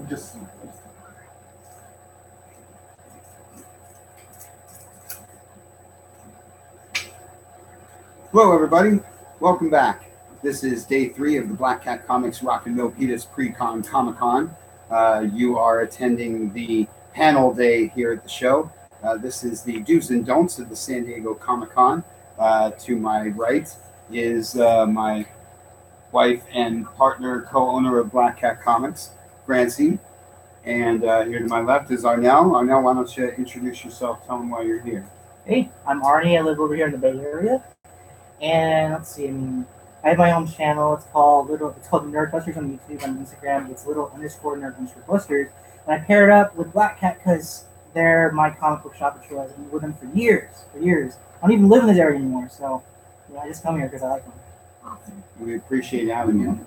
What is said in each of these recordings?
Just hello, everybody. Welcome back. This is day 3 of the Black Cat Comics Rock and Milpitas Pre-Con Comic-Con. You are attending the panel day here at the show. This is the do's and don'ts of the San Diego Comic-Con. To my right is my wife and partner, co-owner of Black Cat Comics, Francie. And here to my left is Arnell. Arnell, why don't you introduce yourself? Tell them why you're here. Hey, I'm Arnie. I live over here in the Bay Area. And let's see, I have my own channel. It's called Nerd Busters on YouTube. On Instagram, it's _Nerd_Busters. And I paired up with Black Cat because they're my comic book shop of choice. I've been with them for years. I don't even live in this area anymore, so I just come here because I like them. Awesome. We appreciate having you.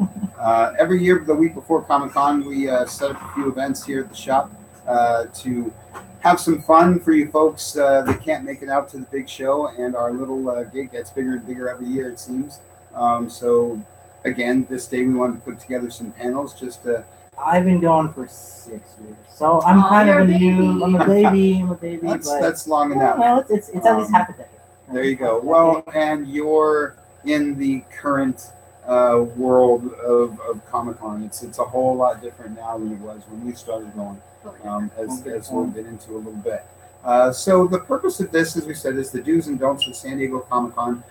Every year, the week before Comic-Con, we set up a few events here at the shop to have some fun for you folks that can't make it out to the big show, and our little gig gets bigger and bigger every year, it seems. So, again, this day we wanted to put together some panels just to... I've been going for 6 years, so I'm kind of a new. I'm a baby. That's long enough. Well, it's at least half a decade. There you go. Well, and you're in the current world of Comic-Con. It's a whole lot different now than it was when we started going, as we'll get into a little bit. So the purpose of this, as we said, is the do's and don'ts of San Diego Comic-Con.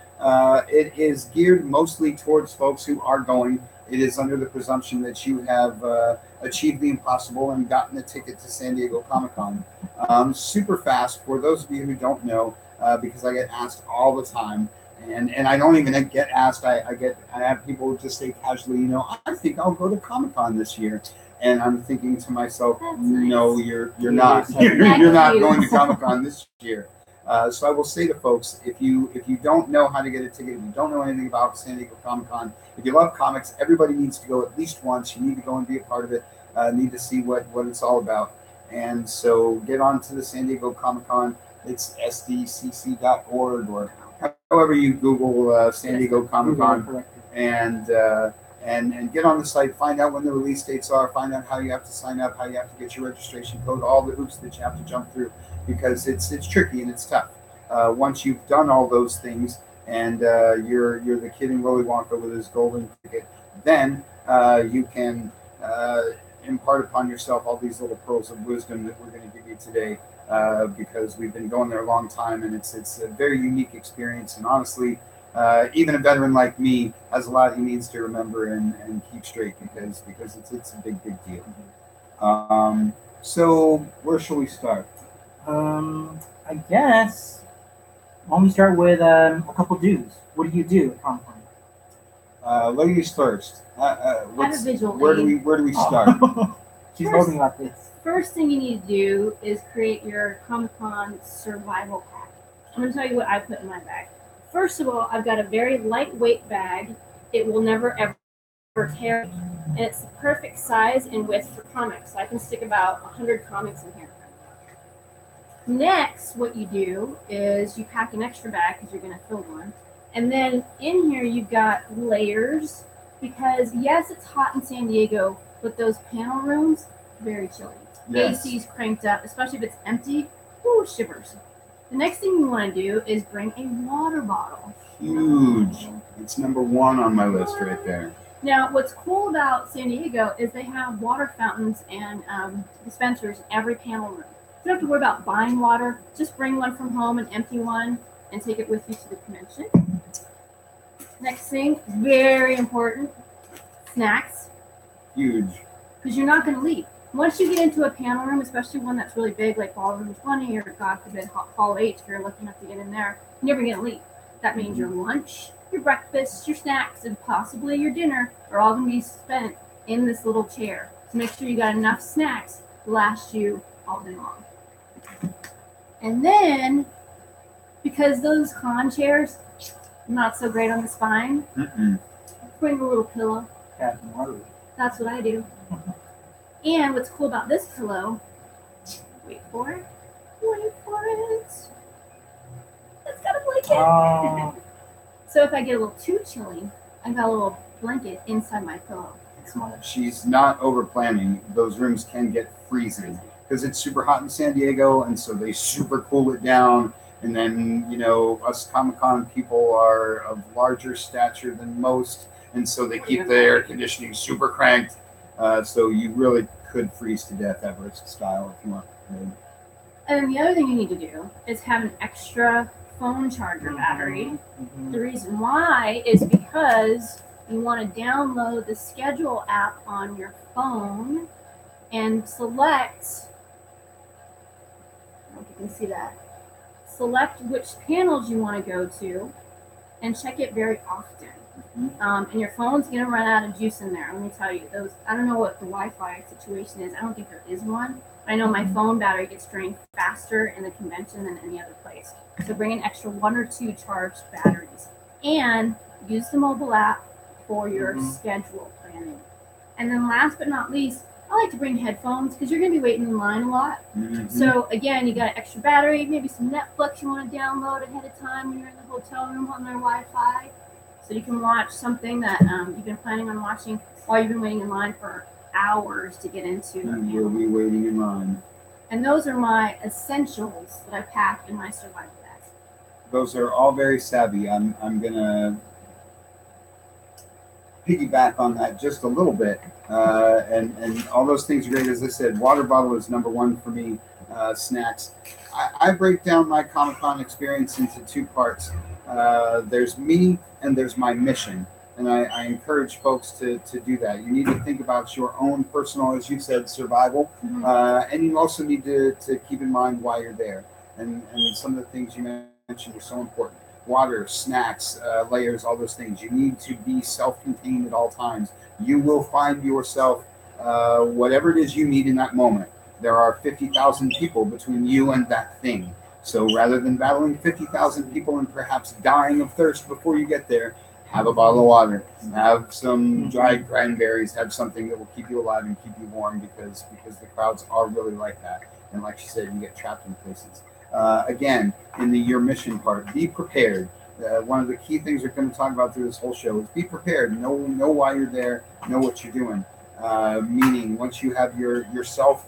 It is geared mostly towards folks who are going. It is under the presumption that you have achieved the impossible and gotten a ticket to San Diego Comic-Con. Super fast, for those of you who don't know, because I get asked all the time, and I don't even get asked. I have people just say casually, I think I'll go to Comic-Con this year, and I'm thinking to myself, no, you're not. You're not going to Comic-Con this year. So I will say to folks, if you don't know how to get a ticket, if you don't know anything about San Diego Comic-Con, if you love comics, everybody needs to go at least once. You need to go and be a part of it. Need to see what it's all about. And so get on to the San Diego Comic-Con. It's SDCC.org, or however you Google San Diego Comic-Con, and get on the site, find out when the release dates are, find out how you have to sign up, how you have to get your registration code, all the hoops that you have to jump through, because it's tricky and it's tough. Once you've done all those things and you're the kid in Willy Wonka with his golden ticket, then you can impart upon yourself all these little pearls of wisdom that we're going to give you today, because we've been going there a long time, and it's a very unique experience. And honestly, even a veteran like me has a lot he needs to remember and keep straight, because it's a big deal. So where shall we start? I guess why don't we start with a couple do's. What do you do at Comic-Con? Ladies first. Where do we start? She's holding about this. First thing you need to do is create your Comic-Con survival pack. I'm going to tell you what I put in my bag. First of all, I've got a very lightweight bag. It will never ever tear, and it's the perfect size and width for comics. So I can stick about 100 comics in here. Next, what you do is you pack an extra bag because you're going to fill one. And then in here you've got layers, because yes, it's hot in San Diego, but those panel rooms, very chilly. Yes. AC's cranked up, especially if it's empty. Ooh, shivers. The next thing you want to do is bring a water bottle. Huge. It's number 1 on my list right there. Now, what's cool about San Diego is they have water fountains and dispensers in every panel room. You don't have to worry about buying water. Just bring one from home, an empty one, and take it with you to the convention. Next thing, very important, snacks. Huge. Because you're not going to leave. Once you get into a panel room, especially one that's really big, like Ballroom 20 or, God forbid, Hall H, if you're lucky enough to get in there, you're never going to leave. That means your lunch, your breakfast, your snacks, and possibly your dinner are all going to be spent in this little chair. So make sure you got enough snacks to last you all day long. And then, because those con chairs are not so great on the spine, bring a little pillow. That's what I do. And what's cool about this pillow, wait for it. It's got a blanket. So if I get a little too chilly, I got a little blanket inside my pillow. Excellent. she's not over planning. Those rooms can get freezing because it's super hot in San Diego, and so they super cool it down. And then, you know, us Comic-Con people are of larger stature than most, and so they keep the air conditioning super cranked. So you really could freeze to death Everest style if you want. And then the other thing you need to do is have an extra phone charger battery. Mm-hmm. The reason why is because you want to download the schedule app on your phone and select, I don't know if you can see that, select which panels you want to go to and check it very often. And your phone's going to run out of juice in there. Let me tell you, those, I don't know what the Wi-Fi situation is. I don't think there is one. I know my phone battery gets drained faster in the convention than any other place. So bring an extra 1 or 2 charged batteries and use the mobile app for your schedule planning. And then last but not least, I like to bring headphones because you're going to be waiting in line a lot. So again, you got an extra battery, maybe some Netflix you want to download ahead of time when you're in the hotel room on their Wi-Fi. So you can watch something that you've been planning on watching while you've been waiting in line for hours to get into. And you'll be waiting in line. And those are my essentials that I pack in my survival bag. Those are all very savvy. I'm gonna piggyback on that just a little bit. And all those things are great. As I said, water bottle is number one for me. Snacks. I break down my Comic-Con experience into 2 parts. There's me and there's my mission. And I encourage folks to do that. You need to think about your own personal, as you said, survival. And you also need to keep in mind why you're there. And some of the things you mentioned are so important. Water, snacks, layers, all those things. You need to be self-contained at all times. You will find yourself whatever it is you need in that moment. There are 50,000 people between you and that thing. So rather than battling 50,000 people and perhaps dying of thirst before you get there, have a bottle of water, have some dried cranberries, have something that will keep you alive and keep you warm because the crowds are really like that. And like she said, you get trapped in places. Again, in the your mission part, be prepared. One of the key things we're going to talk about through this whole show is be prepared. Know why you're there. Know what you're doing. Meaning, once you have yourself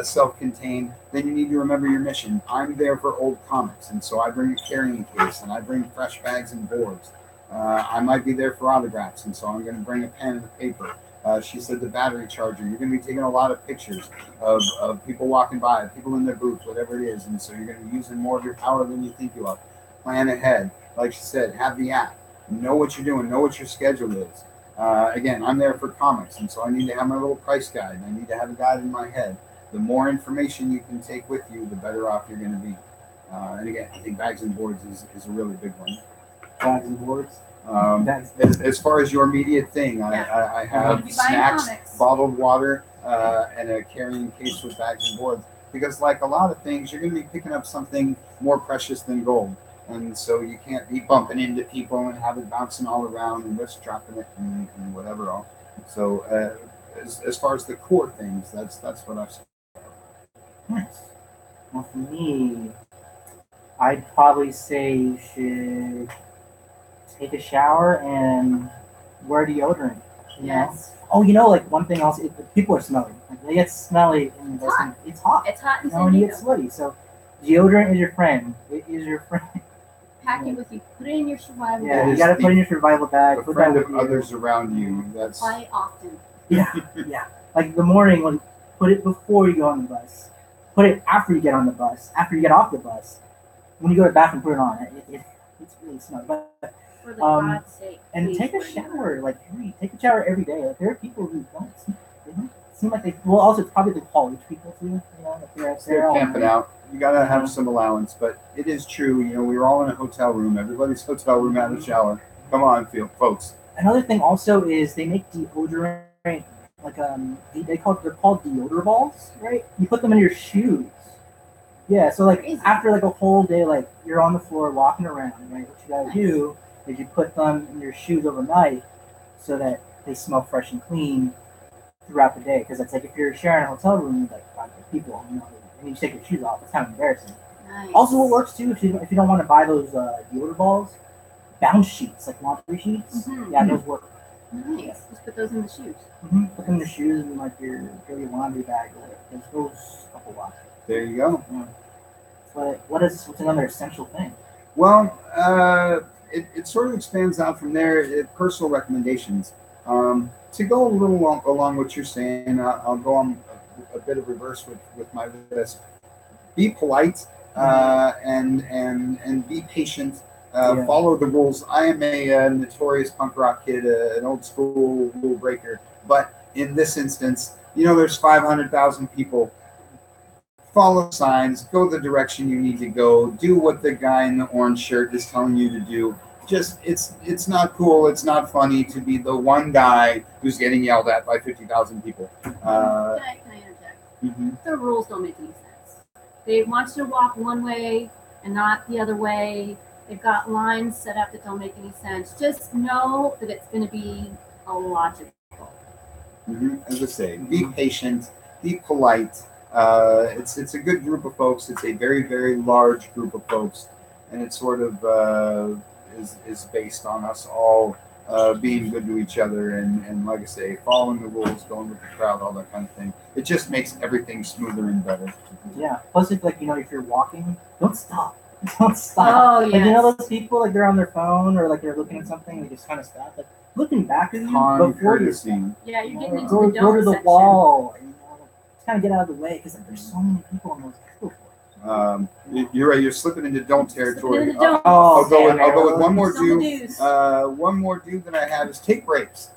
self-contained, then you need to remember your mission. I'm there for old comics, and so I bring a carrying case, and I bring fresh bags and boards. I might be there for autographs, and so I'm going to bring a pen and a paper. She said the battery charger. You're going to be taking a lot of pictures of people walking by, people in their booths, whatever it is, and so you're going to be using more of your power than you think you are. Plan ahead. Like she said, have the app. Know what you're doing. Know what your schedule is. Again, I'm there for comics, and so I need to have my little price guide, and I need to have a guide in my head. The more information you can take with you, the better off you're going to be. And again, I think bags and boards is a really big one. Bags and boards. As far as your immediate thing, I have snacks, bottled water, and a carrying case with bags and boards. Because like a lot of things, you're going to be picking up something more precious than gold. And so you can't be bumping into people and have it bouncing all around and risk dropping it and whatever else. So as far as the core things, that's what I've said. Nice. Well, for me, I'd probably say you should take a shower and wear deodorant. Yes. Oh, like one thing else, people are smelly. Like, they get smelly in the hot. It's hot. It's hot in San Diego. And you get sweaty. So deodorant is your friend. It is your friend. Pack it with you. Put it in your survival bag. bag. You got to put it in your survival bag. A friend of others around you. That's apply often. Yeah. Like the morning one, put it before you go on the bus. Put it after you get on the bus. After you get off the bus. When you go to the bathroom, put it on. It's really smelly. But for the God's sake. And take a shower. Take a shower every day. Like, there are people who don't seem like they. Well, also it's probably the college people too. If they're camping out. You gotta have some allowance, but it is true. We were all in a hotel room. Everybody's hotel room had a shower. Come on, folks. Another thing also is they make deodorant. Like they're called deodor balls, right? You put them in your shoes. Yeah, so after a whole day, you're on the floor walking around, right? What you gotta do is you put them in your shoes overnight so that they smell fresh and clean throughout the day. Because it's if you're sharing a hotel room with 5 people, and you take your shoes off, it's kind of embarrassing. Nice. Also, what works too, if you don't want to buy those deodor balls, bounce sheets, like laundry sheets. Yeah, those work Nice. Just put those in the shoes. Put them in your shoes and like your laundry bag. It goes up a lot. There you go. Yeah. But what's another essential thing? Well, it sort of expands out from there. Personal recommendations. To go a little along what you're saying, I'll go on a bit of reverse with my list. Be polite and be patient. Follow the rules. I am a notorious punk rock kid, an old school rule breaker. But in this instance, there's 500,000 people. Follow signs, go the direction you need to go, do what the guy in the orange shirt is telling you to do. Just it's not cool, it's not funny to be the one guy who's getting yelled at by 50,000 people. Can I interject? Mm-hmm. The rules don't make any sense. They want you to walk one way and not the other way. They've got lines set up that don't make any sense. Just know that it's going to be illogical. Mm-hmm. As I say, be patient, be polite. It's a good group of folks. It's a very, very large group of folks, and it sort of is based on us all being good to each other and like I say, following the rules, going with the crowd, all that kind of thing. It just makes everything smoother and better. Yeah. Plus, if if you're walking, don't stop. Don't stop. Oh, yes. Like, those people, like they're on their phone or like they're looking at something, they just kind of stop. Like looking back at you before you stop. Yeah, you're getting into go the to the section. wall. Just kind of get out of the way because there's so many people on those expo floors. You're right. You're slipping into don't territory. Into don't. I'll go with one more Some do. dues. One more do that I have is take breaks.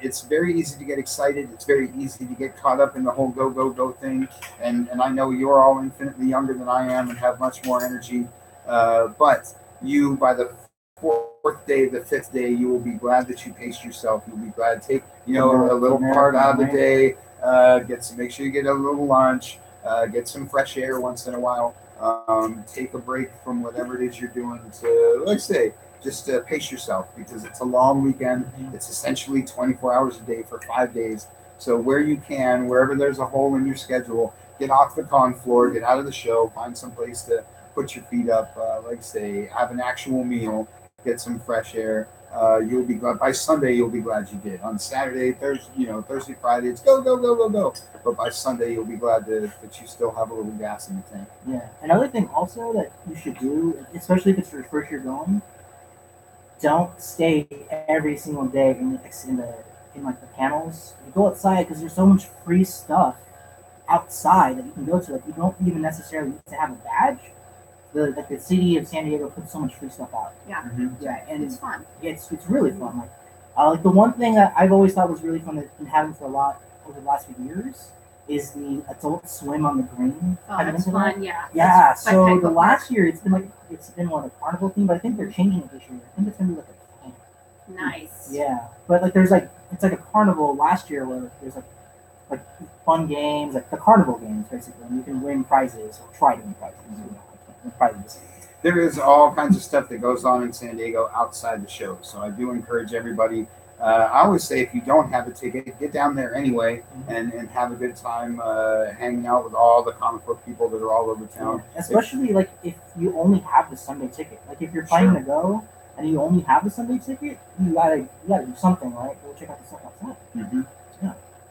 It's very easy to get excited. It's very easy to get caught up in the whole go thing. And I know you're all infinitely younger than I am and have much more energy. But you, by the fourth day, the fifth day, you will be glad that you paced yourself. You'll be glad to take a little part out of the day. Make sure you get a little lunch. Get some fresh air once in a while. Take a break from whatever it is you're doing to, let's say, just pace yourself because it's a long weekend. It's essentially 24 hours a day for 5 days. So where you can, wherever there's a hole in your schedule, get off the con floor, get out of the show, find some place to put your feet up, like say, have an actual meal, get some fresh air. You'll be glad by Sunday. You'll be glad you did. On Saturday, Thursday, Friday, it's go. But by Sunday, you'll be glad that you still have a little gas in the tank. Yeah. Another thing also that you should do, especially if it's your first year going, don't stay every single day in the panels. You go outside because there's so much free stuff outside that you can go to. Like you don't even necessarily need to have a badge. The city of San Diego puts so much free stuff out. Yeah. Mm-hmm. Yeah, and It's fun. It's really fun. Like the one thing that I've always thought was really fun that's been having for a lot over the last few years is the adult swim on the green. Oh, Have you that's been to that? fun. Yeah. Yeah. That's So like the last year it's been more of a carnival theme, but I think they're changing it this year. I think it's gonna be like a camp. Nice. Yeah, but it's like a carnival last year where there's like fun games, like the carnival games basically, and you can win prizes or try to win prizes. Prizes. There is all kinds of stuff that goes on in San Diego outside the show. So I do encourage everybody. I always say if you don't have a ticket, get down there anyway and have a good time hanging out with all the comic book people that are all over town. Yeah. Especially if you only have the Sunday ticket. Like if you're planning to go and you only have the Sunday ticket, you gotta do something, right? Go check out the stuff outside. Mm-hmm.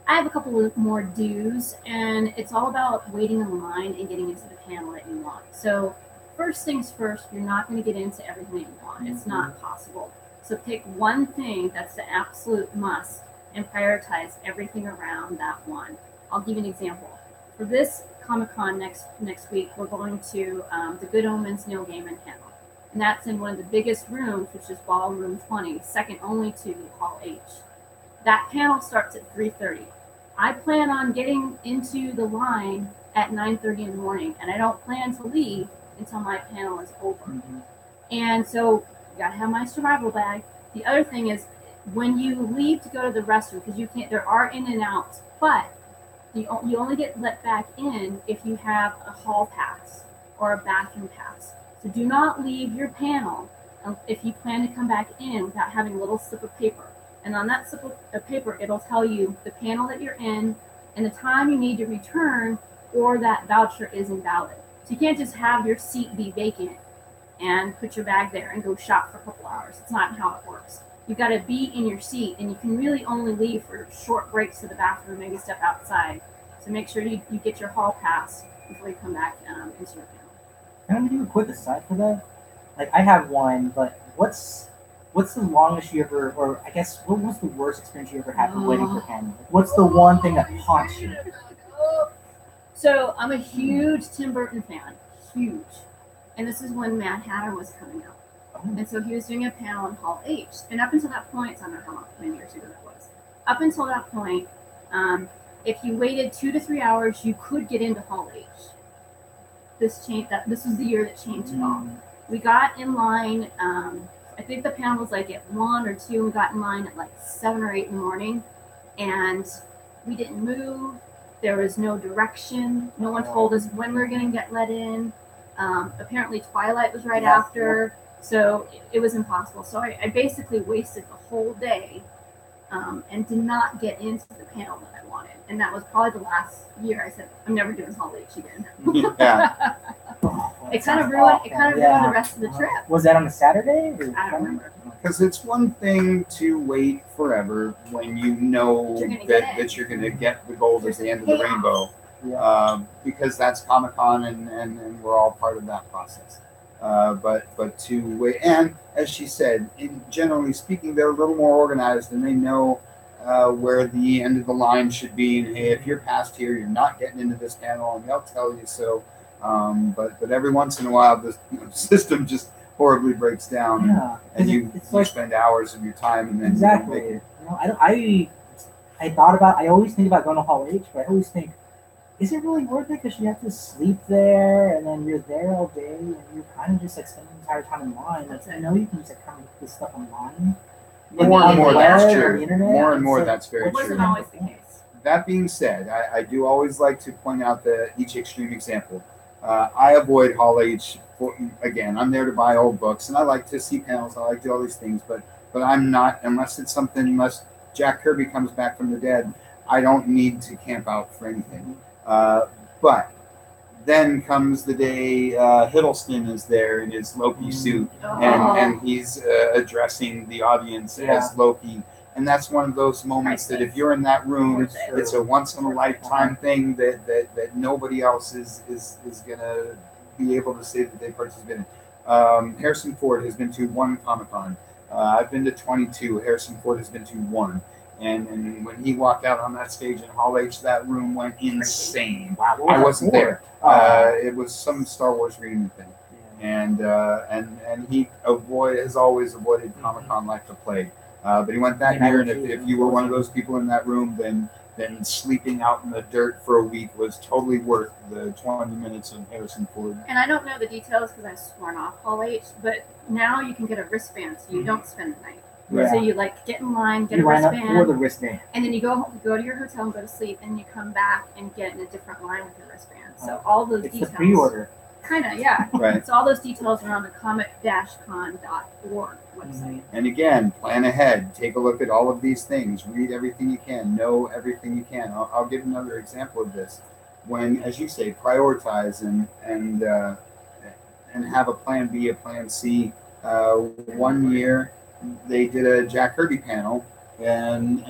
I have a couple of more do's, and it's all about waiting in line and getting into the panel that you want. So first things first, you're not going to get into everything that you want. It's not possible. So pick one thing that's the absolute must and prioritize everything around that one. I'll give you an example. For this Comic-Con next week, we're going to the Good Omens Neil Gaiman panel. And that's in one of the biggest rooms, which is Ballroom 20, second only to Hall H. That panel starts at 3:30. I plan on getting into the line at 9:30 in the morning, and I don't plan to leave until my panel is over. Mm-hmm. And so you gotta have my survival bag. The other thing is when you leave to go to the restroom, because you can't, there are in and outs, but you only get let back in if you have a hall pass or a bathroom pass. So do not leave your panel if you plan to come back in without having a little slip of paper. And on that slip of paper, it'll tell you the panel that you're in and the time you need to return, or that voucher is invalid. So you can't just have your seat be vacant and put your bag there and go shop for a couple hours. It's not how it works. you got to be in your seat, and you can really only leave for short breaks to the bathroom, maybe step outside. So make sure you get your hall pass before you come back into your panel. Can I do a quick aside for that? Like I have one, but what's the longest you ever, or I guess what was the worst experience you ever had for waiting for panel? What's the one thing that haunts you? So I'm a huge Tim Burton fan, huge, and this is when Mad Hatter was coming out, and so he was doing a panel in Hall H. And up until that point, so I don't know how many years ago that was. Up until that point, if you waited 2 to 3 hours, you could get into Hall H. This was the year that changed it all. We got in line. I think the panel was like at 1 or 2. We got in line at like 7 or 8 in the morning, and we didn't move. There was no direction. No one told us when we were going to get let in. Apparently, Twilight was right after, so it was impossible. So I basically wasted the whole day and did not get into the panel that I wanted. And that was probably the last year I said, I'm never doing Hall H again. Yeah. It kind of ruined the rest of the trip. Was that on a Saturday? I don't remember. Because it's one thing to wait forever when you know that you're going to get the gold at the end of the rainbow, because that's Comic-Con and we're all part of that process. But to wait, and as she said, generally speaking, they're a little more organized and they know where the end of the line should be. And hey, if you're past here, you're not getting into this panel, and they'll tell you so. But every once in a while, the system just horribly breaks down, and you spend hours of your time, and then exactly. You know, I always think about going to Hall H, but I always think, is it really worth it? Because you have to sleep there, and then you're there all day, and you're kind of just like spending the entire time in line. Like, I know you can just like kind of get this stuff online. More and more, that's true. More and more, so that's very true. It wasn't always the case. That being said, I do always like to point out each extreme example. I avoid Hall H. Again, I'm there to buy old books, and I like to see panels. I like to do all these things, but I'm not, unless Jack Kirby comes back from the dead, I don't need to camp out for anything. But then comes the day Hiddleston is there in his Loki suit, and he's addressing the audience as Loki. And that's one of those moments that if you're in that room, it's a once in a lifetime thing that nobody else is gonna be able to say that they participated in. Harrison Ford has been to 1 Comic-Con. I've been to 22. Harrison Ford has been to 1. And when he walked out on that stage in Hall H, that room went insane. Wow, I wasn't there. It was some Star Wars reading thing, and he has always avoided Comic-Con like the plague. But he went that year, and if you were one of those people in that room, then sleeping out in the dirt for a week was totally worth the 20 minutes of Harrison Ford. And I don't know the details because I sworn off Hall H, but now you can get a wristband so you don't spend the night. Yeah. So you like get in line, get a wristband, for the wristband, and then you go to your hotel and go to sleep, and you come back and get in a different line with your wristband. So all those details. The pre-order. Kind of, yeah. Right. So all those details are on the comic-con.org website. And again, plan ahead. Take a look at all of these things. Read everything you can. Know everything you can. I'll give another example of this. When, as you say, prioritize and have a plan B, a plan C. 1 year, they did a Jack Kirby panel, and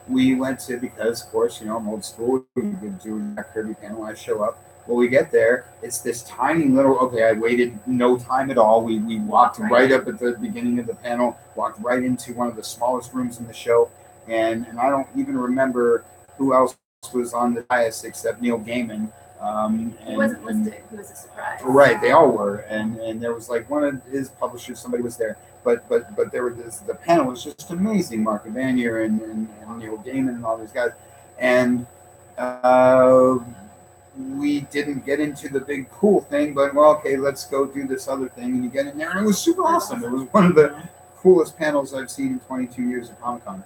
we went to, because of course, I'm old school. We could do a Jack Kirby panel. I show up. Well, we get there. It's this tiny little. I waited no time at all. We walked right up at the beginning of the panel. Walked right into one of the smallest rooms in the show, and I don't even remember who else was on the dais except Neil Gaiman. He wasn't listed. He was a surprise. Right, they all were, and there was like one of his publishers. Somebody was there, but there were the panel was just amazing. Mark Evanier and Neil Gaiman and all these guys, and we didn't get into the big cool thing, but let's go do this other thing, and you get in there, and it was super awesome. It was one of the coolest panels I've seen in 22 years of Comic-Con.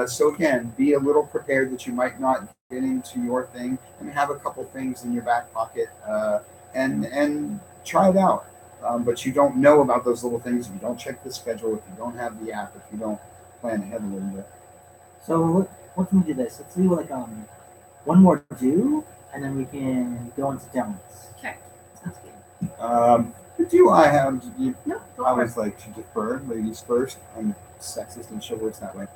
So again, be a little prepared that you might not get into your thing, and have a couple things in your back pocket, and try it out. But you don't know about those little things if you don't check the schedule, if you don't have the app, if you don't plan ahead a little bit. So what can we do this? Let's do like one more do, and then we can go into demos. Okay, sounds good. Do I have? No, I always like to defer, ladies first. I'm sexist and chivalrous that way.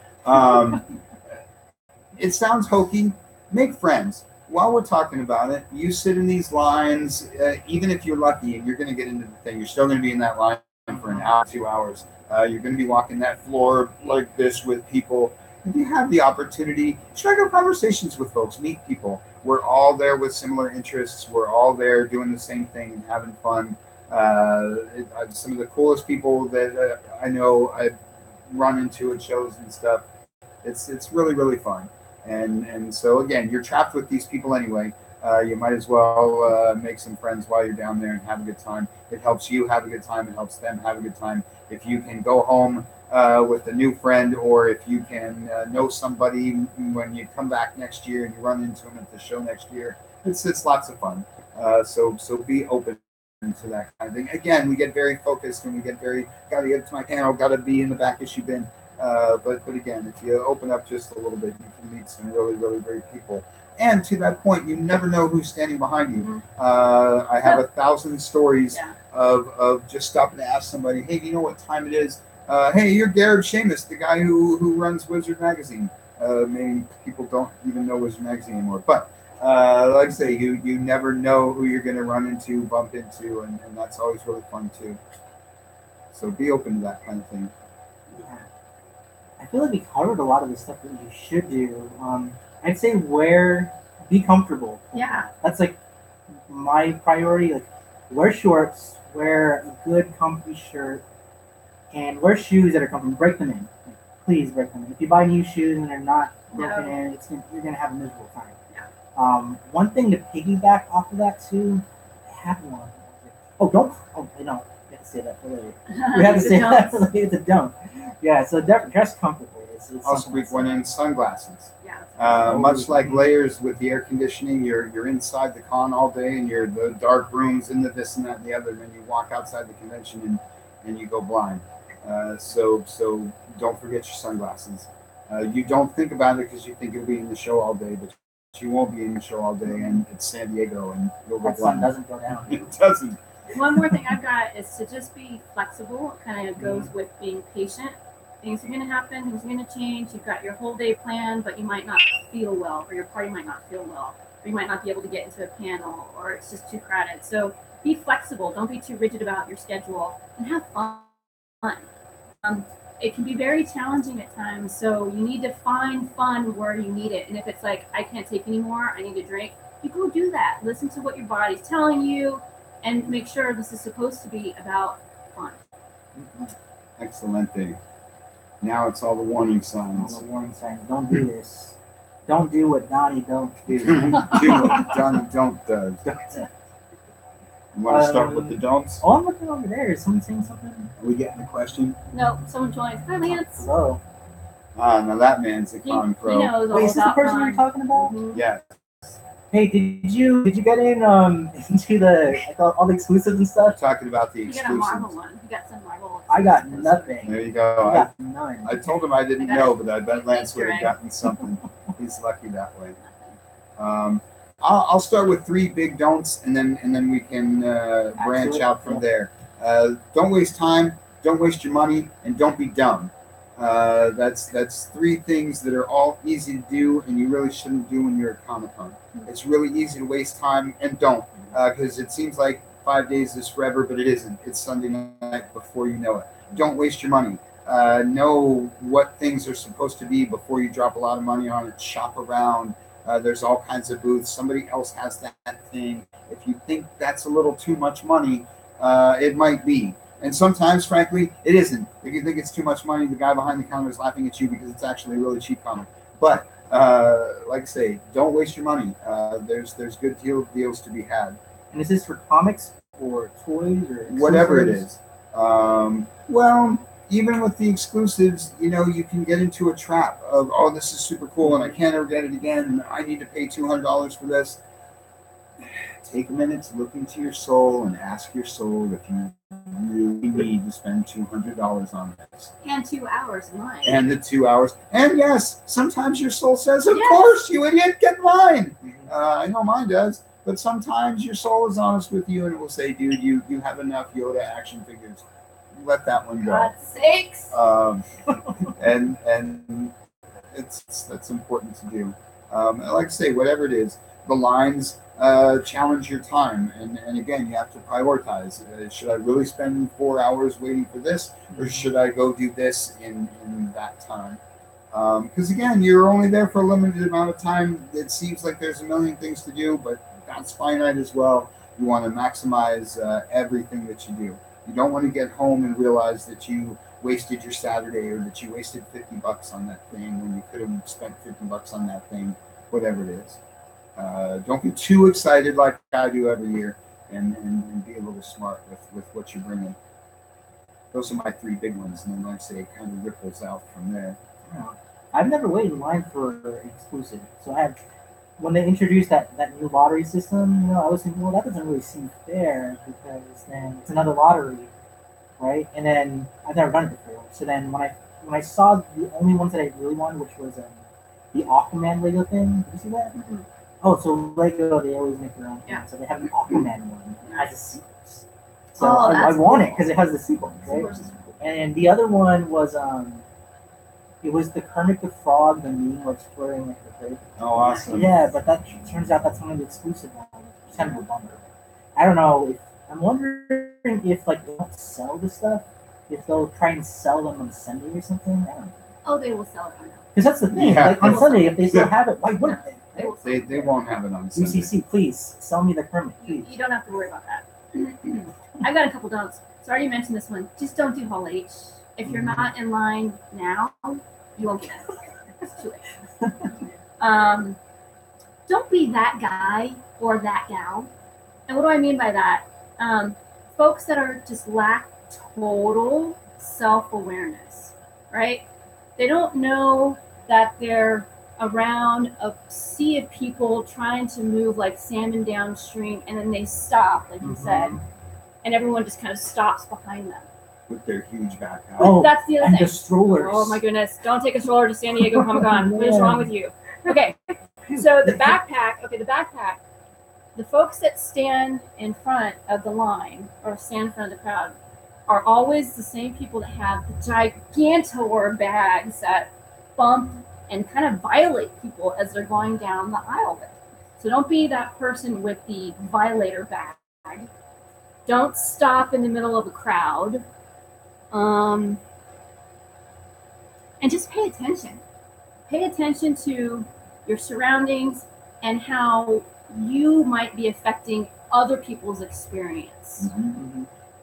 It sounds hokey. Make friends. While we're talking about it, you sit in these lines, even if you're lucky and you're going to get into the thing, you're still going to be in that line for an hour, 2 hours. You're going to be walking that floor like this with people. If you have the opportunity, strike up conversations with folks, meet people. We're all there with similar interests. We're all there doing the same thing and having fun. Some of the coolest people that I know I've run into at shows and stuff. It's really, really fun. And so, again, you're trapped with these people anyway. You might as well make some friends while you're down there and have a good time. It helps you have a good time. It helps them have a good time. If you can go home with a new friend, or if you can know somebody when you come back next year and you run into them at the show next year, it's lots of fun. So be open to that kind of thing. Again, we get very focused and we get very, got to get to my panel, got to be in the back issue bin. But again, if you open up just a little bit, you can meet some really, really great people. And to that point, you never know who's standing behind you. I have 1,000 stories of just stopping to ask somebody, hey, do you know what time it is? Hey, you're Garrett Seamus, the guy who runs Wizard Magazine. Maybe people don't even know Wizard Magazine anymore. But like I say, you never know who you're going to run into, bump into, and that's always really fun too. So be open to that kind of thing. Yeah. I feel like we covered a lot of the stuff that you should do. I'd say be comfortable. Yeah. That's like my priority. Like, wear shorts, wear a good comfy shirt, and wear shoes that are comfy. Break them in. Like, please break them in. If you buy new shoes and they're not broken in, you're gonna have a miserable time. Yeah. One thing to piggyback off of that too, I have one. I don't. You have to say that for later. We have to say that for later. It's a don't. Yeah. So dress comfortably. I'll squeak one in. Sunglasses. Yeah. Much like layers with the air conditioning, you're inside the con all day, and you're the dark rooms and the this and that and the other. And then you walk outside the convention and you go blind. So don't forget your sunglasses. You don't think about it because you think you'll be in the show all day, but you won't be in the show all day, and it's San Diego, and you'll go blind. Sun doesn't go down. It doesn't. One more thing I've got is to just be flexible. It kind of goes with being patient. Things are going to happen. Things are going to change. You've got your whole day planned, but you might not feel well, or your party might not feel well, or you might not be able to get into a panel, or it's just too crowded. So be flexible. Don't be too rigid about your schedule, and have fun. It can be very challenging at times, so you need to find fun where you need it. And if it's like, I can't take anymore, I need a drink, you go do that. Listen to what your body's telling you, and make sure this is supposed to be about fun. Excellent thing. Now it's all the warning signs. All the warning signs. Don't do this. Don't do what Donnie don't do. Do what Donnie don't does. You want to start with the don'ts? Oh, I'm looking over there. Is someone saying something? Are we getting a question? No, someone joins. Hi, Lance. Hello. Now that man's a con pro. He knows all Wait, is this the about person fun. you're talking about? Mhm. Yeah. Hey, did you get in into the all the exclusives and stuff? Talking about the You got a Marvel exclusives. one. You got some Marvel. I got nothing. There you I go. got none. I told him I didn't I got know, but I bet Lance Easter would have egg. gotten something. He's lucky that way. I'll start with 3 big don'ts, and then we can branch out from there. Don't waste time, don't waste your money, and don't be dumb. That's 3 things that are all easy to do, and you really shouldn't do when you're at Comic-Con. It's really easy to waste time, and don't, because it seems like 5 days is forever, but it isn't. It's Sunday night before you know it. Don't waste your money. Know what things are supposed to be before you drop a lot of money on it. Shop around. There's all kinds of booths. Somebody else has that thing. If you think that's a little too much money, it might be. And sometimes, frankly, it isn't. If you think it's too much money, the guy behind the counter is laughing at you because it's actually a really cheap comic. But like I say, don't waste your money. There's good deals to be had. And is this for comics or toys or Whatever it exclusives? is. Well, even with the exclusives, you can get into a trap of, oh, this is super cool and I can't ever get it again, and I need to pay $200 for this. Take a minute to look into your soul and ask your soul if you really need to spend $200 on this. And 2 hours in line. And the 2 hours. And yes, sometimes your soul says, of Yes. course, you idiot, get in line. I know mine does. But sometimes your soul is honest with you and it will say, dude, you have enough Yoda action figures. let that one go. God's sakes. And that's important to do. And like I say, whatever it is, the lines challenge your time, and again, you have to prioritize. Should I really spend 4 hours waiting for this, or should I go do this in that time? Because again, you're only there for a limited amount of time. It seems like there's a million things to do, but that's finite as well. You want to maximize everything that you do. You don't want to get home and realize that you wasted your Saturday, or that you wasted $50 on that thing when you could have spent $50 on that thing, whatever it is. Don't get too excited like I do every year, and be a little smart with what you bring in. Those are my 3 big ones, and then like I say, it kind of ripples out from there. Yeah. I've never waited in line for an exclusive. So when they introduced that new lottery system, I was thinking, well, that doesn't really seem fair, because then it's another lottery, right? And then I've never done it before. So then when I saw the only ones that I really wanted, which was the Aquaman Lego thing, did you see that? Mm-hmm. Oh, so Lego, they always make their own thing. Yeah. So they have an Aquaman one. It has a sequence. So Oh, I that's want cool. it because it has the sequence, right? And the other one was it was the Kermit the Frog, the meme where exploring like the lake. Oh, awesome. Yeah, but that turns out that's one of the exclusive ones. It's kind of a bummer. I don't know. I'm wondering if like they don't sell the stuff, if they'll try and sell them on Sunday or something. I don't know. Oh, they will sell it on that. Because that's the thing. Yeah. Like on Sunday, if they still have it, why wouldn't they? They won't have it on Sunday. UCC, please sell me the Kermit, please. You don't have to worry about that. I've got a couple don'ts. So I already mentioned this one. Just don't do Hall H. If you're not in line now, you won't get it. It's too late. Don't be that guy or that gal. And what do I mean by that? Folks that are just lack total self-awareness, right? They don't know that they're around a sea of people trying to move like salmon downstream, and then they stop, like you said, and everyone just kind of stops behind them. With their huge backpack. Oh, that's the other and thing. the strollers. Oh my goodness! Don't take a stroller to San Diego Comic Con. What is wrong with you? Okay, so the backpack. The folks that stand in front of the line or stand in front of the crowd are always the same people that have the gigantor bags that bump and kind of violate people as they're going down the aisle there. So don't be that person with the violator bag. Don't stop in the middle of a crowd. And just pay attention. Pay attention to your surroundings and how you might be affecting other people's experience.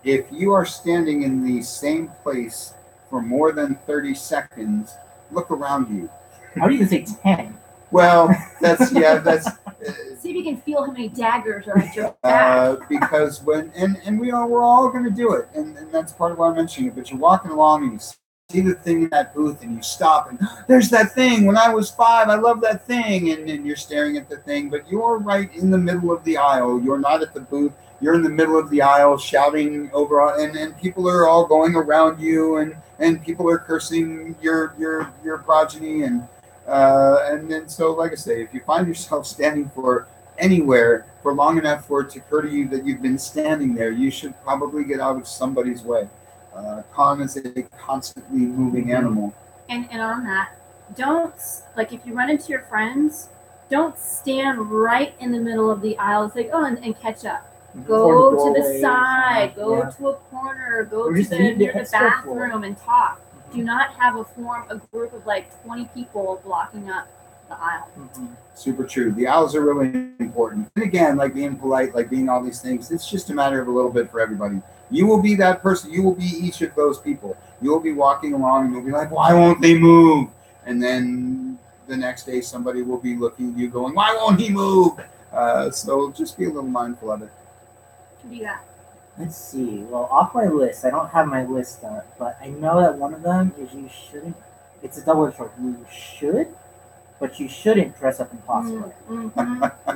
If you are standing in the same place for more than 30 seconds, look around you. I would even say 10. Well, that's See if you can feel how many daggers are at your back. because we're all going to do it, and that's part of why I'm mentioning it. But you're walking along and you see the thing in that booth, and you stop, and there's that thing. When I was 5, I love that thing, and you're staring at the thing, but you're right in the middle of the aisle. You're not at the booth. You're in the middle of the aisle shouting over, and people are all going around you, and people are cursing your progeny, and then so like I say, if you find yourself standing for anywhere for long enough for it to occur to you that you've been standing there, you should probably get out of somebody's way. Con is a constantly moving animal. And on that, don't, like if you run into your friends, don't stand right in the middle of the aisle. It's like, oh, and catch up. Go to the side, go to a corner, go to the bathroom and talk. Do not have a group of like 20 people blocking up the aisle. Super true. The aisles are really important. And again, like being polite, like being all these things, it's just a matter of a little bit for everybody. You will be that person. You will be each of those people. You will be walking along and you'll be like, why won't they move? And then the next day somebody will be looking at you going, why won't he move? So just be a little mindful of it. Do that. Let's see. Well, off my list, I don't have my list up, but I know that one of them is you shouldn't. It's a double-edged sword. You should, but you shouldn't dress up in cosplay.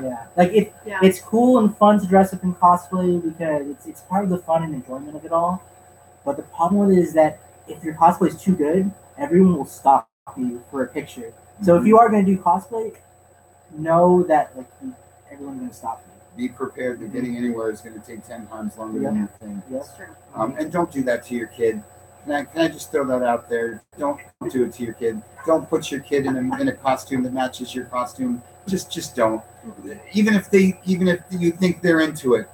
Yeah, like it's cool and fun to dress up in cosplay because it's part of the fun and enjoyment of it all. But the problem with it is that if your cosplay is too good, everyone will stop you for a picture. So if you are going to do cosplay, know that like everyone's going to stop you. be prepared that getting anywhere is going to take 10 times longer than you think. That's true. And don't do that to your kid. Can I just throw that out there? Don't do it to your kid. Don't put your kid in a costume that matches your costume. Just don't. Even if you think they're into it,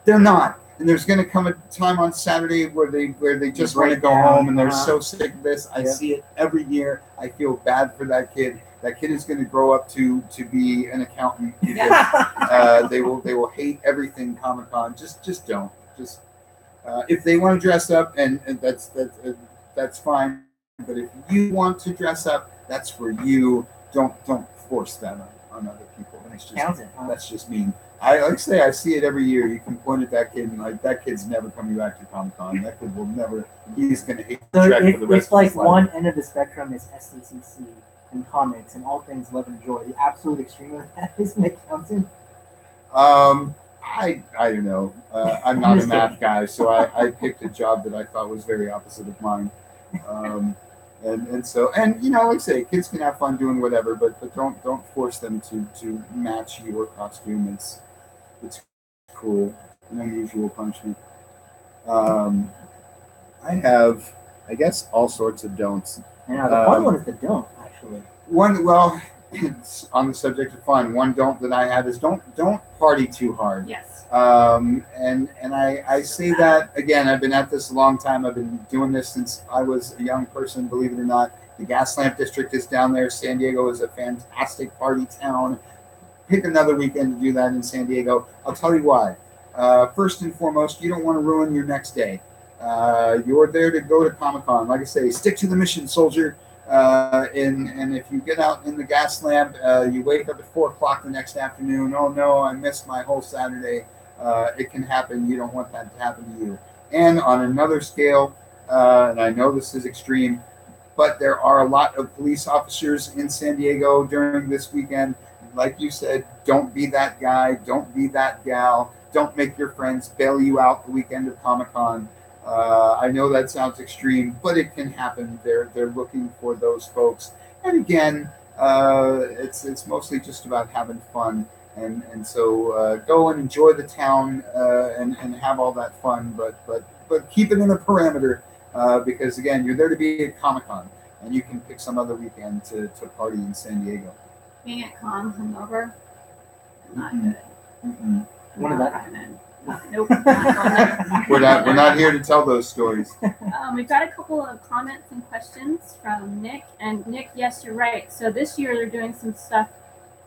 they're not. And there's going to come a time on Saturday where they just want to go home and they're so sick of this. I see it every year. I feel bad for that kid. That kid is going to grow up to be an accountant because they will hate everything Comic-Con. Just don't. Just if they want to dress up and that's fine. But if you want to dress up, that's for you. Don't force that on other people. That's just mean. I see it every year. You can point at that kid and like that kid's never coming back to Comic-Con. That kid will never. He's going to hate the track for the rest of his life. One end of the spectrum is SDCC and comics and all things love and joy. The absolute extreme of that is Nick Johnson. I don't know. I'm not a math guy, so I picked a job that I thought was very opposite of mine. And you know, like I say, kids can have fun doing whatever, but don't force them to match your costume. It's cruel, an unusual punishment. I have, I guess, all sorts of don'ts. Yeah, the fun one is the don't actually. It's on the subject of fun. One don't that I have is don't party too hard. Yes. And I say that again. I've been at this a long time. I've been doing this since I was a young person. Believe it or not, the Gaslamp District is down there. San Diego is a fantastic party town. Pick another weekend to do that in San Diego. I'll tell you why. First and foremost, you don't want to ruin your next day. You're there to go to Comic-Con. Like I say, stick to the mission, soldier. And if you get out in the gas lamp, you wake up at 4 o'clock the next afternoon. Oh no, I missed my whole Saturday. It can happen. You don't want that to happen to you. And on another scale, and I know this is extreme, but there are a lot of police officers in San Diego during this weekend. Like you said, don't be that guy. Don't be that gal. Don't make your friends bail you out the weekend of Comic-Con. I know that sounds extreme, but it can happen. They're looking for those folks. And again, it's mostly just about having fun. And so go and enjoy the town and have all that fun, but keep it in a parameter because again, you're there to be at Comic-Con, and you can pick some other weekend to party in San Diego. Being at con hungover, not good. One of that. Nope. We're not here to tell those stories. We've got a couple of comments and questions from Nick. And Nick, yes, you're right. So this year they're doing some stuff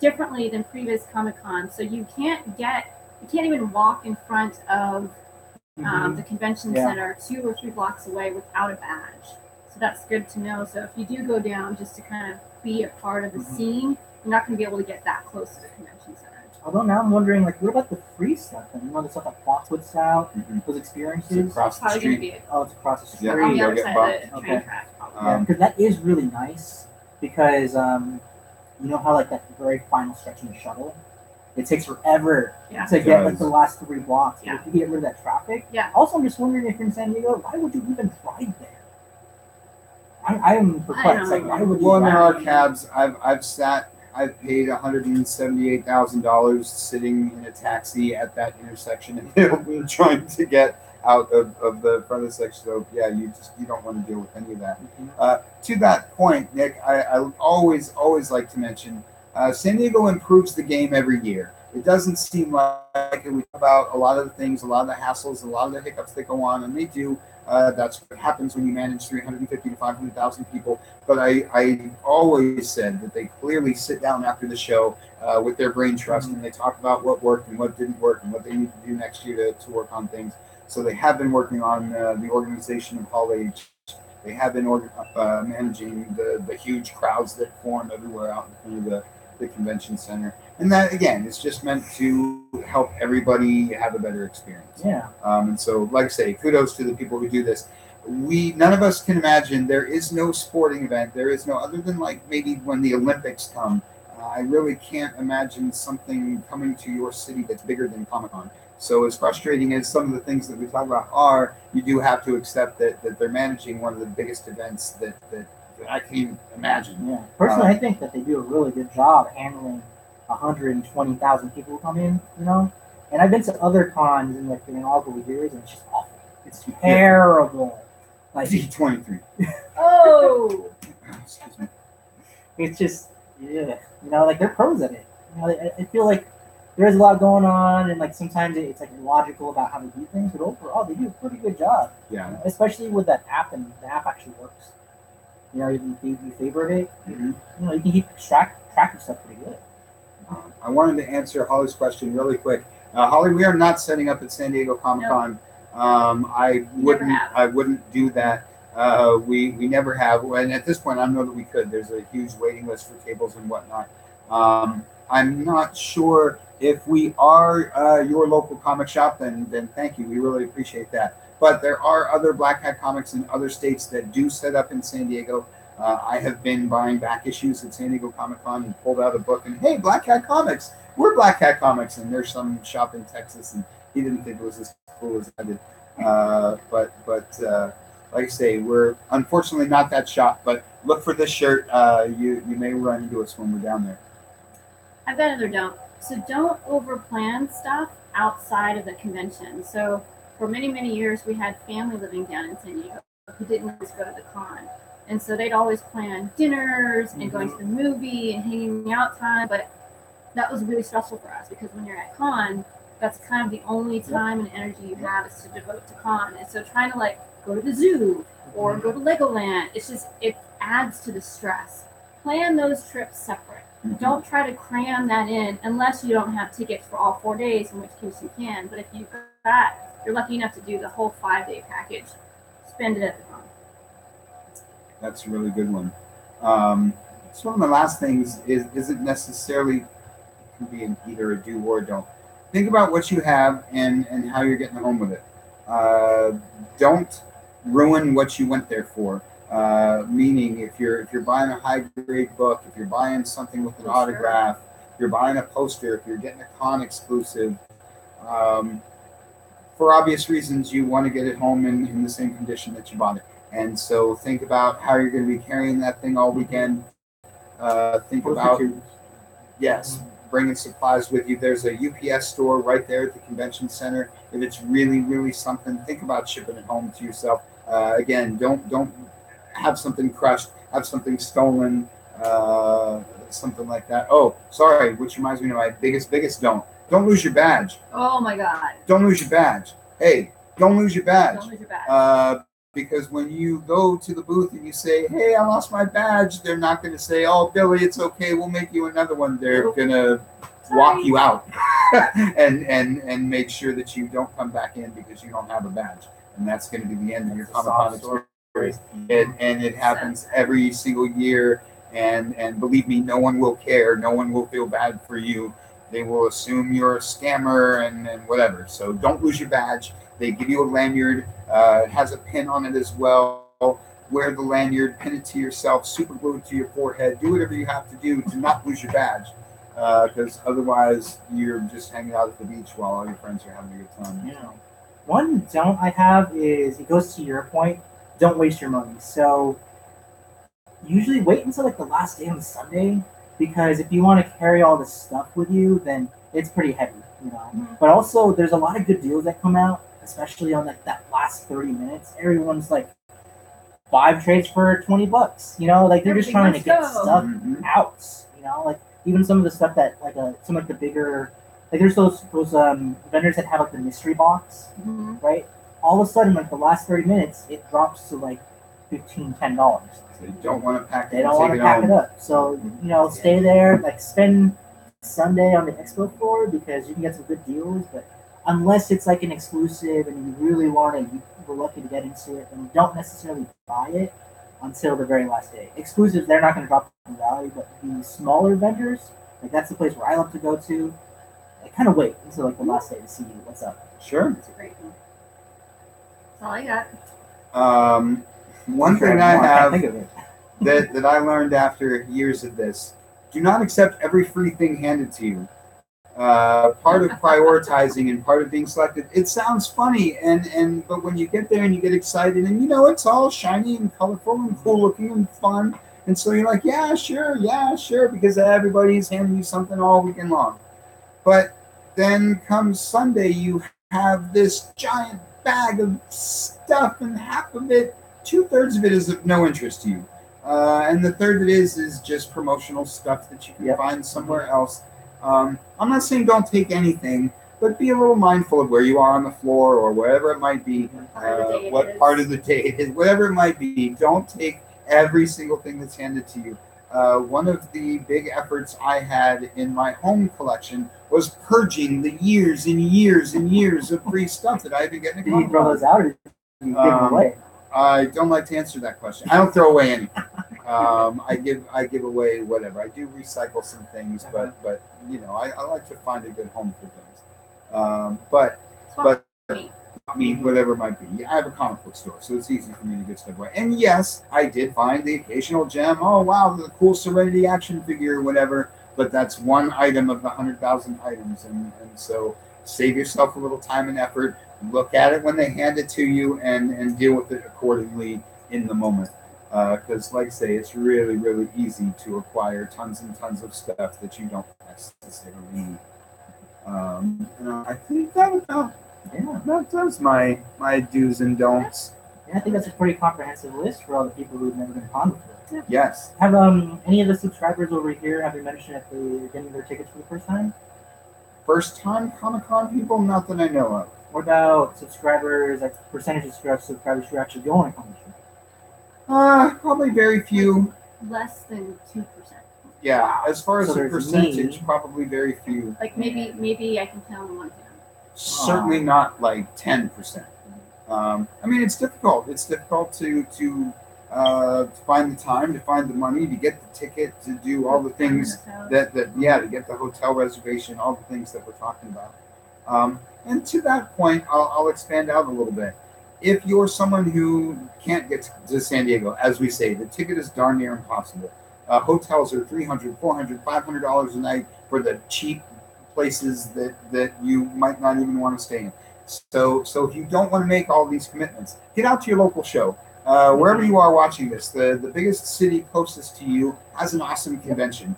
differently than previous Comic-Con. So you can't even walk in front of the convention center 2 or 3 blocks away without a badge. So that's good to know. So if you do go down just to kind of be a part of the scene, you're not going to be able to get that close to the convention center. Although now I'm wondering, like, what about the free stuff? And you know, the stuff that Fox puts out, those experiences. It's across the street. It's across the street. Yeah, on the other get side of the train track. Yeah, because that is really nice. Because you know how like that very final stretch in the shuttle, it takes forever to get like the last 3 blocks. Yeah. If you get rid of that traffic. Yeah. Also, I'm just wondering if you're in San Diego, why would you even drive there? I am perplexed. Like, why would you? Well, there are cabs. I've paid $178,000 sitting in a taxi at that intersection and trying to get out of the front of the section. So yeah, you don't want to deal with any of that. To that point, Nick, I always like to mention San Diego improves the game every year. It doesn't seem like we talk about a lot of the things, a lot of the hassles, a lot of the hiccups that go on, and they do. That's what happens when you manage 350 to 500,000 people. But I always said that they clearly sit down after the show with their brain trust and they talk about what worked and what didn't work and what they need to do next year to work on things. So they have been working on the organization of Hall H. They have been managing the huge crowds that form everywhere out in front of the convention center. And that, again, is just meant to help everybody have a better experience. Yeah. And so, like I say, kudos to the people who do this. None of us can imagine, there is no sporting event. There is no, other than like maybe when the Olympics come, I really can't imagine something coming to your city that's bigger than Comic-Con. So as frustrating as some of the things that we talk about are, you do have to accept that they're managing one of the biggest events that I can even imagine. Yeah. Personally, I think that they do a really good job handling 120,000 people who come in, you know? And I've been to other cons in like in all the years, and it's just awful. It's terrible. Like D23. Oh, Excuse me. it's just yeah, you know, like they're pros at it. You know, I feel like there's a lot going on, and like sometimes it's like illogical about how they do things, but overall they do a pretty good job. Yeah. You know, especially with that app, and the app actually works. You know, you favorite it. Mhm. You know, you can keep track of stuff pretty good. I wanted to answer Holly's question really quick. Holly, we are not setting up at San Diego Comic-Con. I wouldn't do that. We never have, and at this point, I know that we could. There's a huge waiting list for tables and whatnot. I'm not sure if we are your local comic shop. Then thank you. We really appreciate that. But there are other Black Hat Comics in other states that do set up in San Diego. I have been buying back issues at San Diego Comic-Con and pulled out a book and, hey, Black Hat Comics. We're Black Hat Comics. And there's some shop in Texas, and he didn't think it was as cool as I did. But like I say, we're unfortunately not that shop. But look for this shirt. You may run into us when we're down there. I've got another don't. So don't overplan stuff outside of the convention. So for many, many years, we had family living down in San Diego who didn't always go to the con. And so they'd always plan dinners and going to the movie and hanging out time. But that was really stressful for us because when you're at con, that's kind of the only time and energy you have is to devote to con. And so trying to like go to the zoo or go to Legoland, it adds to the stress. Plan those trips separate. Don't try to cram that in unless you don't have tickets for all 4 days, in which case you can. But if you're lucky enough to do the whole 5-day package, spend it at the con. That's a really good one. So one of the last things isn't necessarily, it can be an either a do or don't. Think about what you have and how you're getting home with it. Don't ruin what you went there for. Meaning, if you're buying a high grade book, if you're buying something with an autograph, if you're buying a poster, if you're getting a con exclusive, for obvious reasons, you want to get it home in the same condition that you bought it. And so think about how you're going to be carrying that thing all weekend. Think about, yes, bringing supplies with you. There's a UPS store right there at the convention center. If it's really, really something, think about shipping it home to yourself. Again, don't have something crushed, have something stolen, something like that. Oh, sorry, which reminds me of my biggest don't lose your badge. Oh my God. Don't lose your badge. Hey, don't lose your badge. Don't lose your badge. Because when you go to the booth and you say, hey, I lost my badge, they're not going to say, oh, Billy, it's okay, we'll make you another one. They're going to walk you out and make sure that you don't come back in because you don't have a badge. And that's going to be the end of your Comic-Con experience. And it happens every single year. And believe me, no one will care. No one will feel bad for you. They will assume you're a scammer and whatever. So don't lose your badge. They give you a lanyard. It has a pin on it as well. Wear the lanyard, pin it to yourself, super glue it to your forehead. Do whatever you have to do to not lose your badge. Because otherwise, you're just hanging out at the beach while all your friends are having a good time. Yeah. One don't I have is, it goes to your point, don't waste your money. So usually wait until like the last day on Sunday, because if you want to carry all this stuff with you, then it's pretty heavy, you know. Mm-hmm. But also, there's a lot of good deals that come out, especially on like that last 30 minutes. Everyone's like 5 trades for $20, you know, like they're just trying to get stuff out, you know, like even some of the stuff that like some of the bigger, like there's those vendors that have like the mystery box, right? All of a sudden, like the last 30 minutes, it drops to like $10. They don't want to pack. They don't want to pack it up. So you know, stay there. Like spend Sunday on the expo floor because you can get some good deals. But unless it's like an exclusive and you really want it, you were lucky to get into it, and you don't necessarily buy it until the very last day. Exclusives, they're not going to drop in value, but the smaller vendors, like that's the place where I love to go to. I kind of wait until like the last day to see what's up. Sure, that's a great one. That's all I got. One thing I have that I learned after years of this: do not accept every free thing handed to you. Part of prioritizing and part of being selected, it sounds funny, but when you get there and you get excited and you know it's all shiny and colorful and cool looking and fun, and so you're like, yeah, sure, because everybody's handing you something all weekend long. But then comes Sunday, you have this giant bag of stuff, and half of it, 2/3 of it is of no interest to you. And the third of it is just promotional stuff that you can find somewhere else. I'm not saying don't take anything, but be a little mindful of where you are on the floor or wherever it might be, what part of the day it is, whatever it might be. Don't take every single thing that's handed to you. One of the big efforts I had in my home collection was purging the years and years and years of free stuff that I've been getting. Did you throw those out, or did you give them away? I don't like to answer that question. I don't throw away anything. I give away whatever. I do recycle some things, but I like to find a good home for things. But I mean, whatever it might be. I have a comic book store, so it's easy for me to get stuff away. And yes, I did find the occasional gem. Oh wow, the cool Serenity action figure or whatever. But that's one item of the 100,000 items, and so save yourself a little time and effort. Look at it when they hand it to you, and deal with it accordingly in the moment. Because, like I say, it's really, really easy to acquire tons and tons of stuff that you don't necessarily need. I think that does my do's and don'ts. Yeah, I think that's a pretty comprehensive list for all the people who've never been to con before. Yes. Have any of the subscribers over here have they mentioned if they're getting their tickets for the first time? First time Comic-Con people? Not that I know of. What about subscribers, like percentage of subscribers who are actually going to con this year? Probably very few. Less than 2%. Yeah, as far as So the there's percentage, me. probably very few. Like maybe I can count on one hand. Certainly not like 10%. I mean, it's difficult. It's difficult to find the time, to find the money, to get the ticket, to do all the things to get the hotel reservation, all the things that we're talking about. And to that point, I'll expand out a little bit. If you're someone who can't get to San Diego, as we say, the ticket is darn near impossible. Hotels are $300, $400, $500 a night for the cheap places that you might not even want to stay in. So if you don't want to make all these commitments, get out to your local show. Wherever you are watching this, the biggest city closest to you has an awesome convention.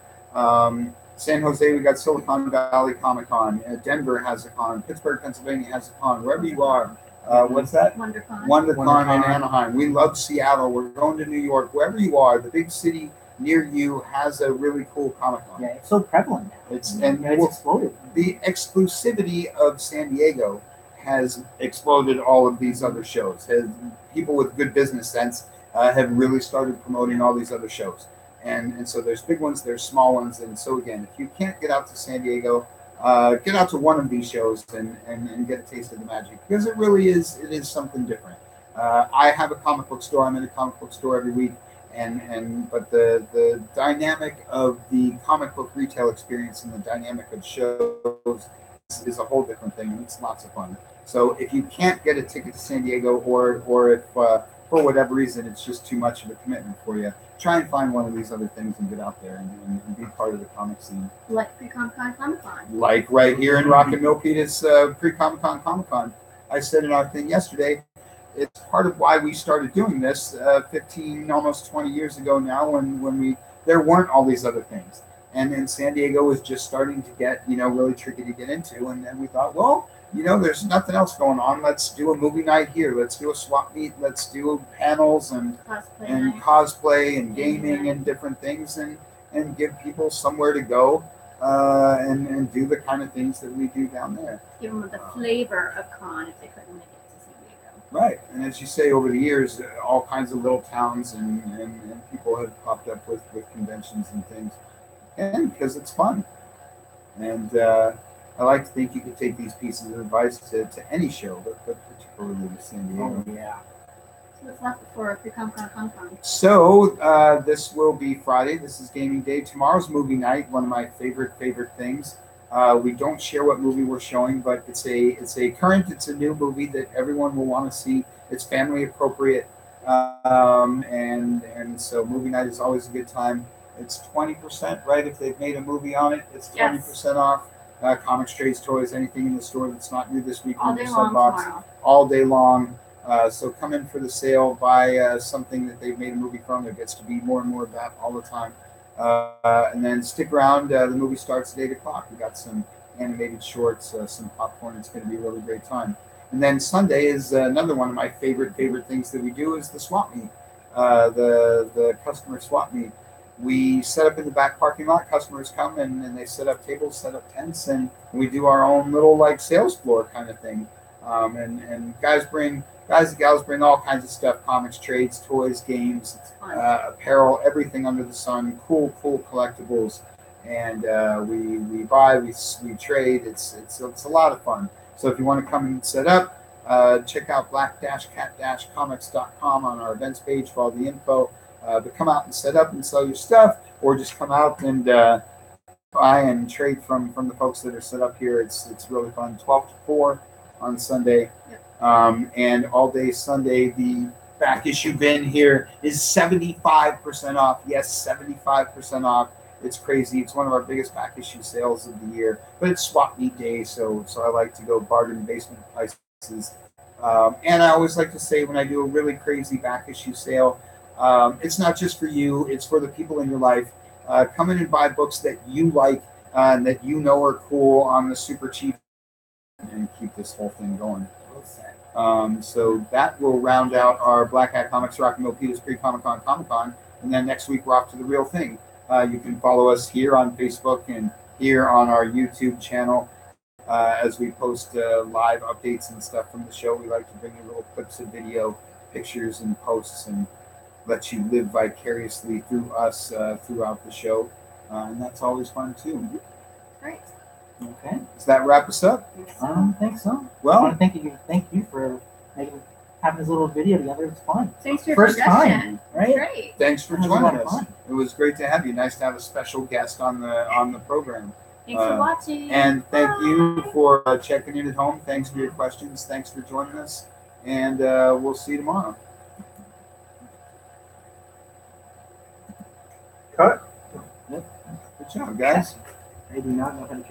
San Jose, we got Silicon Valley Comic-Con. Denver has a con. Pittsburgh, Pennsylvania has a con. Wherever you are, what's that? WonderCon in Anaheim. We love Seattle. We're going to New York. Wherever you are, the big city near you has a really cool Comic-Con. Yeah, it's so prevalent now. It's exploded. The exclusivity of San Diego has exploded all of these other shows. People with good business sense have really started promoting all these other shows. And so there's big ones, there's small ones. And so again, if you can't get out to San Diego, get out to one of these shows and get a taste of the magic, because it is something different. I have a comic book store. I'm in a comic book store every week. But the dynamic of the comic book retail experience and the dynamic of shows is a whole different thing, and it's lots of fun. So if you can't get a ticket to San Diego, or if for whatever reason it's just too much of a commitment for you, try and find one of these other things and get out there and be part of the comic scene. Like pre-Comic-Con Comic-Con. Like right here in Rock and Milpitas, it's pre-Comic-Con Comic-Con. I said in our thing yesterday, it's part of why we started doing this 15, almost 20 years ago now, when there weren't all these other things. And then San Diego was just starting to get, really tricky to get into. And then we thought, well, there's nothing else going on. Let's do a movie night here. Let's do a swap meet. Let's do panels and cosplay and gaming and different things, and give people somewhere to go and do the kind of things that we do down there. Give them the flavor of con if they couldn't make it to San Diego. Right. And as you say, over the years, all kinds of little towns and people have popped up with conventions and things. And because it's fun. And I like to think you could take these pieces of advice to any show, but particularly to San Diego. Oh, yeah. So what's left for pre-Comic-Con Comic-Con? So this will be Friday. This is gaming day. Tomorrow's movie night, one of my favorite things. We don't share what movie we're showing, but it's a new movie that everyone will want to see. It's family appropriate. And so movie night is always a good time. It's 20%, right? If they've made a movie on it, it's 20% off. Comics, trades, toys, anything in the store that's not new this week. All day long tomorrow. All day long. So come in for the sale, buy something that they've made a movie from. There gets to be more and more of that all the time. And then stick around. The movie starts at 8 o'clock. We got some animated shorts, some popcorn. It's going to be a really great time. And then Sunday is another one of my favorite things that we do is the swap meet, the customer swap meet. We set up in the back parking lot. Customers come and they set up tables, set up tents, and we do our own little like sales floor kind of thing. And guys and gals bring all kinds of stuff: comics, trades, toys, games, apparel, everything under the sun. Cool collectibles, and we buy, we trade. It's a lot of fun. So if you want to come and set up, check out black-cat-comics.com on our events page for all the info. But come out and set up and sell your stuff, or just come out and buy and trade from the folks that are set up here. It's really fun. 12 to 4 on Sunday, and all day Sunday. The back issue bin here is 75% off. Yes, 75% off. It's crazy. It's one of our biggest back issue sales of the year. But it's swap meet day, so I like to go bargain basement prices. And I always like to say when I do a really crazy back issue sale, it's not just for you, it's for the people in your life. Come in and buy books that you like and that you know are cool on the super cheap, and keep this whole thing going. So that will round out our Black Hat Comics Rock and Roll Peters Comic-Con. And then next week we're off to the real thing. You can follow us here on Facebook and here on our YouTube channel as we post live updates and stuff from the show. We like to bring you little clips of video, pictures, and posts, and let you live vicariously through us throughout the show, and that's always fun too. Great. Okay. Does that wrap us up? I don't think so. Well, I want to thank you for having this little video together. It's fun. Thanks for your first suggestion. time, right? Great. Thanks for That was a joining lot of us. fun. It was great to have you. Nice to have a special guest on the program. Thanks for watching. And thank you for checking in at home. Thanks for your questions. Thanks for joining us, and we'll see you tomorrow. Cut. Yep. Good job, guys. I do not know how to